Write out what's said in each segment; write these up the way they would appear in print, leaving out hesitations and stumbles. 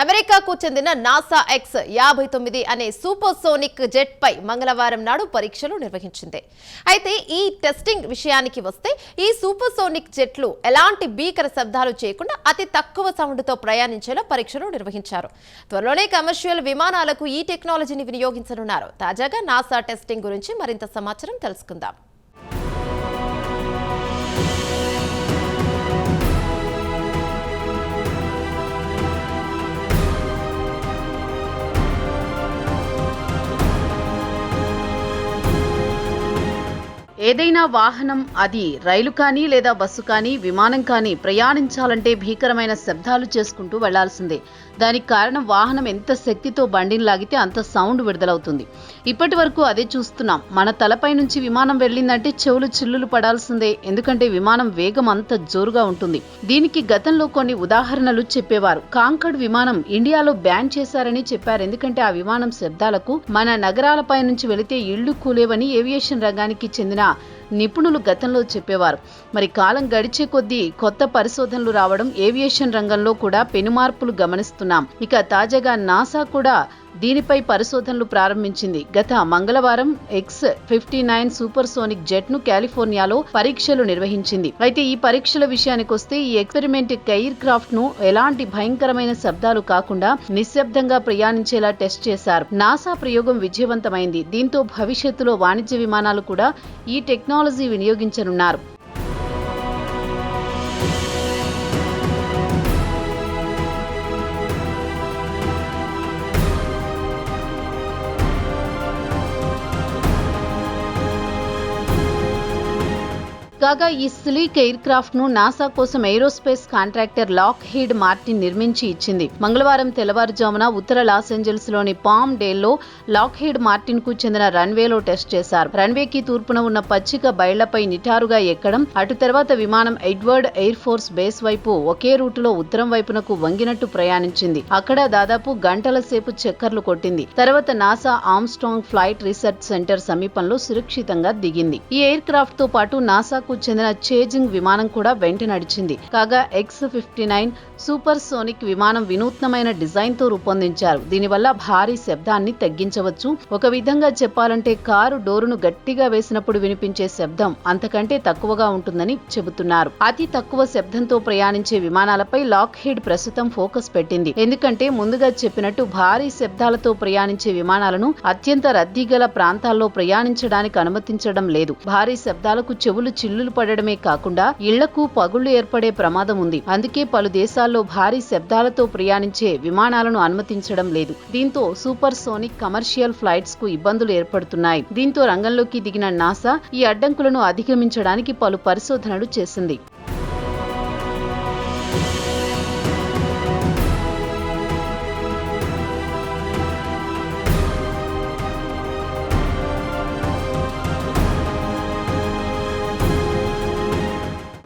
అమెరికాకు చెందిన NASA X 59 అనే సూపర్సోనిక్ జెట్ పై మంగళవారం నాడు పరీక్షలు నిర్వహించింది. అయితే ఈ టెస్టింగ్ విషయానికి వస్తే ఈ సూపర్సోనిక్ జెట్లు ఎలాంటి భీకర శబ్దాలు చేయకుండా అతి తక్కువ సౌండ్తో ప్రయాణించేలా పరీక్షలు నిర్వహించారు. త్వరలోనే కమర్షియల్ విమానాలకు ఈ టెక్నాలజీని వినియోగించనున్నారు. తాజాగా నాసా టెస్టింగ్ గురించి మరింత సమాచారం తెలుసుకుందాం. ఏదైనా వాహనం, అది రైలు కానీ లేదా బస్సు కానీ విమానం కానీ ప్రయాణించాలంటే భీకరమైన శబ్దాలు చేసుకుంటూ వెళ్లాల్సిందే. దానికి కారణం వాహనం ఎంత శక్తితో బండిని లాగితే అంత సౌండ్ విడుదలవుతుంది. ఇప్పటి వరకు అదే చూస్తున్నాం. మన తలపై నుంచి విమానం వెళ్ళిందంటే చెవులు చిల్లులు పడాల్సిందే. ఎందుకంటే విమానం వేగం అంత జోరుగా ఉంటుంది. దీనికి గతంలో కొన్ని ఉదాహరణలు చెప్పేవారు. కాంకడ్ విమానం ఇండియాలో బ్యాన్ చేశారని చెప్పారు. ఎందుకంటే ఆ విమానం శబ్దాలకు మన నగరాలపై నుంచి వెళితే ఇళ్లు కూలేవని ఏవియేషన్ రంగానికి చెందిన నిపుణులు గతంలో చెప్పేవారు. మరి కాలం గడిచే కొద్దీ కొత్త పరిశోధనలు రావడం, ఏవియేషన్ రంగంలో కూడా పెనుమార్పులు గమనిస్తున్నాం. ఇక తాజాగా నాసా కూడా దీనిపై పరిశోధనలు ప్రారంభించింది. గత మంగళవారం X-59 సూపర్సోనిక్ జెట్ ను కాలిఫోర్నియాలో పరీక్షలు నిర్వహించింది. అయితే ఈ పరీక్షల విషయానికొస్తే ఈ ఎక్స్పెరిమెంట్ ఎయిర్ క్రాఫ్ట్ ను ఎలాంటి భయంకరమైన శబ్దాలు కాకుండా నిశ్శబ్దంగా ప్రయాణించేలా టెస్ట్ చేశారు. నాసా ప్రయోగం విజయవంతమైంది. దీంతో భవిష్యత్తులో వాణిజ్య విమానాలు కూడా ఈ టెక్నాలజీ వినియోగించనున్నారు. కాగా ఈ స్లీక్ ఎయిర్ క్రాఫ్ట్ ను నాసా కోసం ఏరోస్పేస్ కాంట్రాక్టర్ లాక్హీడ్ మార్టిన్ నిర్మించి ఇచ్చింది. మంగళవారం తెల్లవారుజామున ఉత్తర లాస్ ఏంజల్స్ లోని పామ్ డేల్లో లాక్హీడ్ మార్టిన్ కు చెందిన రన్వేలో టెస్ట్ చేశారు. రన్వేకి తూర్పున ఉన్న పచ్చిక బయళ్లపై నిటారుగా ఎక్కడం, అటు తర్వాత విమానం ఎడ్వర్డ్ ఎయిర్ ఫోర్స్ బేస్ వైపు ఒకే రూటులో ఉత్తరం వైపునకు వంగినట్టు ప్రయాణించింది. అక్కడ దాదాపు గంటల సేపు చక్కర్లు కొట్టింది. తర్వాత NASA Armstrong flight research centre సమీపంలో సురక్షితంగా దిగింది. ఈ ఎయిర్ క్రాఫ్ట్ తో పాటు నాసాకు చెందిన చేజింగ్ విమానం కూడా వెంట నడిచింది. కాగా X-59 సూపర్ సోనిక్ విమానం వినూత్నమైన డిజైన్ తో రూపొందించారు. దీనివల్ల భారీ శబ్దాన్ని తగ్గించవచ్చు. ఒక విధంగా చెప్పాలంటే కారు డోరును గట్టిగా వేసినప్పుడు వినిపించే శబ్దం అంతకంటే తక్కువగా ఉంటుందని చెబుతున్నారు. అతి తక్కువ శబ్దంతో ప్రయాణించే విమానాలపై లాక్హీడ్ ప్రస్తుతం ఫోకస్ పెట్టింది. ఎందుకంటే ముందుగా చెప్పినట్టు భారీ శబ్దాలతో ప్రయాణించే విమానాలను అత్యంత రద్దీ గల ప్రాంతాల్లో ప్రయాణించడానికి అనుమతించడం లేదు. భారీ శబ్దాలకు చెవులు చిల్లులు పడడమే కాకుండా ఇళ్లకు పగుళ్లు ఏర్పడే ప్రమాదం ఉంది. అందుకే పలు దేశాల్లో భారీ శబ్దాలతో ప్రయాణించే విమానాలను అనుమతించడం లేదు. దీంతో సూపర్ సోనిక్ కమర్షియల్ ఫ్లైట్స్ కు ఇబ్బందులు ఏర్పడుతున్నాయి. దీంతో రంగంలోకి దిగిన నాసా ఈ అడ్డంకులను అధిగమించడానికి పలు పరిశోధనలు చేసింది.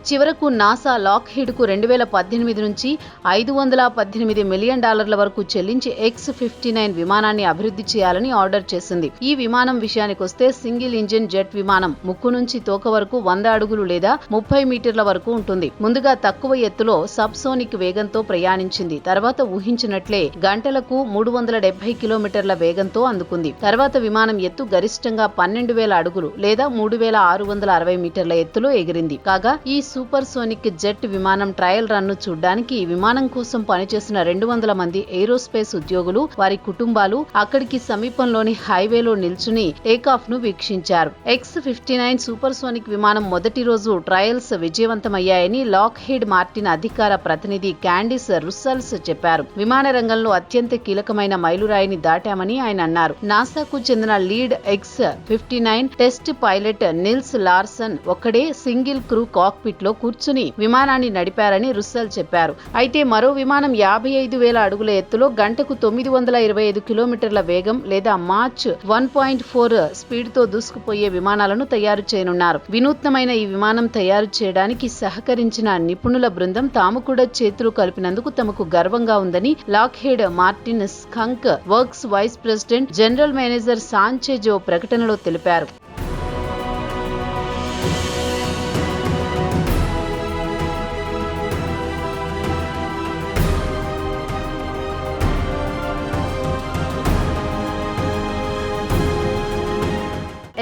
చివరకు నాసా లాక్హీడ్ కు 2018 నుంచి $518 మిలియన్ వరకు చెల్లించి X-59 విమానాన్ని అభివృద్ధి చేయాలని ఆర్డర్ చేసింది. ఈ విమానం విషయానికొస్తే సింగిల్ ఇంజిన్ జెట్ విమానం ముక్కు నుంచి తోక వరకు 100 అడుగులు లేదా 30 మీటర్ల వరకు ఉంటుంది. ముందుగా తక్కువ ఎత్తులో సబ్సోనిక్ వేగంతో ప్రయాణించింది. తర్వాత ఊహించినట్లే గంటలకు 370 కిలోమీటర్ల వేగంతో అందుకుంది. తర్వాత విమానం ఎత్తు గరిష్టంగా 12,000 అడుగులు లేదా 3,660 మీటర్ల ఎత్తులో ఎగిరింది. కాగా ఈ సూపర్ సోనిక్ జెట్ విమానం ట్రయల్ రన్ ను చూడ్డానికి విమానం కోసం పనిచేసిన 200 మంది ఏరోస్పేస్ ఉద్యోగులు, వారి కుటుంబాలు అక్కడికి సమీపంలోని హైవేలో నిల్చుని టేకాఫ్ ను వీక్షించారు. X-59 సూపర్ సోనిక్ విమానం మొదటి రోజు ట్రయల్స్ విజయవంతమయ్యాయని లాక్హీడ్ మార్టిన్ అధికార ప్రతినిధి క్యాండిస్ రుస్సెల్స్ చెప్పారు. విమాన రంగంలో అత్యంత కీలకమైన మైలురాయిని దాటామని ఆయన అన్నారు. నాసాకు చెందిన lead X-59 test pilot Nils Larsson ఒక్కడే సింగిల్ క్రూ కాక్పిట్ లో కూర్చుని విమానాన్ని నడిపారని రుస్సెల్ చెప్పారు. అయితే మరో విమానం 55,000 అడుగుల ఎత్తులో గంటకు 925 కిలోమీటర్ల వేగం లేదా మాచ్ 1.4 స్పీడ్ తో దూసుకుపోయే విమానాలను తయారు చేయనున్నారు. వినూత్నమైన ఈ విమానం తయారు చేయడానికి సహకరించిన నిపుణుల బృందం తాము కూడా చేతులు కలిపినందుకు తమకు గర్వంగా ఉందని Lockheed Martin Skunk Works vice president general manager Sanchez ప్రకటనలో తెలిపారు.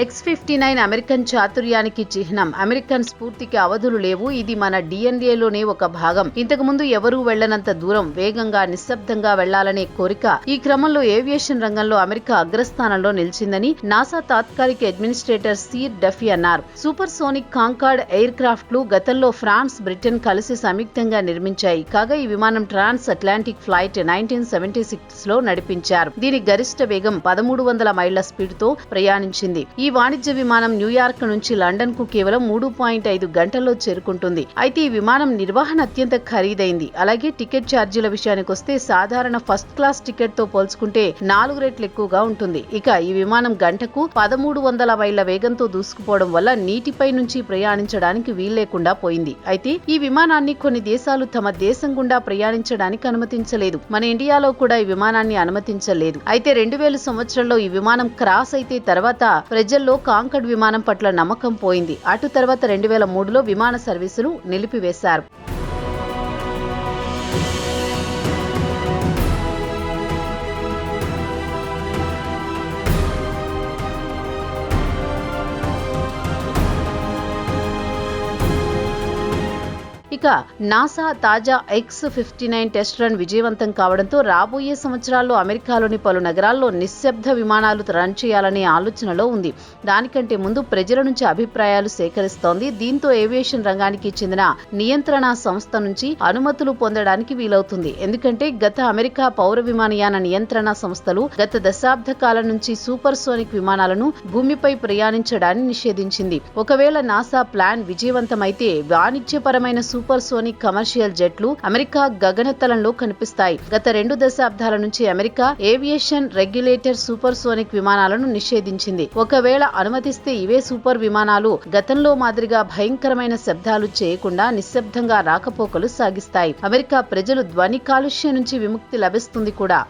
X-59 అమెరికన్ చాతుర్యానికి చిహ్నం. అమెరికన్ స్ఫూర్తికి అవధులు లేవు. ఇది మన డిఎన్ఏలోనే ఒక భాగం. ఇంతకు ముందు ఎవరూ వెళ్లనంత దూరం వేగంగా నిశ్శబ్దంగా వెళ్లాలనే కోరిక ఈ క్రమంలో ఏవియేషన్ రంగంలో అమెరికా అగ్రస్థానంలో నిలిచిందని నాసా తాత్కాలిక అడ్మినిస్ట్రేటర్ సీర్ డఫీ అన్నారు. సూపర్ సోనిక్ కాంకార్డ్ ఎయిర్ క్రాఫ్ట్లు గతంలో ఫ్రాన్స్, బ్రిటన్ కలిసి సంయుక్తంగా నిర్మించాయి. కాగా ఈ విమానం ట్రాన్స్ అట్లాంటిక్ ఫ్లైట్ 1976 లో నడిపించారు. దీని గరిష్ట వేగం 1300 మైళ్ల స్పీడ్ తో ప్రయాణించింది. ఈ వాణిజ్య విమానం న్యూయార్క్ నుంచి లండన్ కు కేవలం 3.5 గంటల్లో చేరుకుంటుంది. అయితే ఈ విమానం నిర్వహణ అత్యంత ఖరీదైంది. అలాగే టికెట్ ఛార్జీల విషయానికి వస్తే సాధారణ ఫస్ట్ క్లాస్ టికెట్ తో పోల్చుకుంటే 4 రెట్లు ఎక్కువగా ఉంటుంది. ఇక ఈ విమానం గంటకు 1300 మైళ్ల వేగంతో దూసుకుపోవడం వల్ల నీటిపై నుంచి ప్రయాణించడానికి వీల్లేకుండా పోయింది. అయితే ఈ విమానాన్ని కొన్ని దేశాలు తమ దేశం గుండా ప్రయాణించడానికి అనుమతించలేదు. మన ఇండియాలో కూడా ఈ విమానాన్ని అనుమతించలేదు. అయితే 2000 సంవత్సరంలో ఈ విమానం క్రాస్ అయితే తర్వాత ప్రజల్లో కాంకార్డ్ విమానం పట్ల నమ్మకం పోయింది. అటు తర్వాత 2003లో విమాన సర్వీసులు నిలిపివేశారు. ఇక నాసా తాజా X-59 టెస్ట్ రన్ విజయవంతం కావడంతో రాబోయే సంవత్సరాల్లో అమెరికాలోని పలు నగరాల్లో నిశ్శబ్ద విమానాలు రన్ చేయాలనే ఆలోచనలో ఉంది. దానికంటే ముందు ప్రజల నుంచి అభిప్రాయాలు సేకరిస్తోంది. దీంతో ఏవియేషన్ రంగానికి చెందిన నియంత్రణ సంస్థ నుంచి అనుమతులు పొందడానికి వీలవుతుంది. ఎందుకంటే గత అమెరికా పౌర విమానయాన నియంత్రణ సంస్థలు గత దశాబ్ద కాలం నుంచి సూపర్ సోనిక్ విమానాలను భూమిపై ప్రయాణించడాన్ని నిషేధించింది. ఒకవేళ నాసా ప్లాన్ విజయవంతమైతే వాణిజ్యపరమైన సూపర్ సోనిక్ కమర్షియల్ జెట్లు అమెరికా గగనతలంలో కనిపిస్తాయి. గత 2 దశాబ్దాల నుంచి America aviation regulator super sonic విమానాలను నిషేధించింది. ఒకవేళ అనుమతిస్తే ఇవే సూపర్ విమానాలు గతంలో మాదిరిగా భయంకరమైన శబ్దాలు చేయకుండా నిశ్శబ్దంగా రాకపోకలు సాగిస్తాయి. అమెరికా ప్రజలు ధ్వని కాలుష్యం నుంచి విముక్తి లభిస్తుంది కూడా.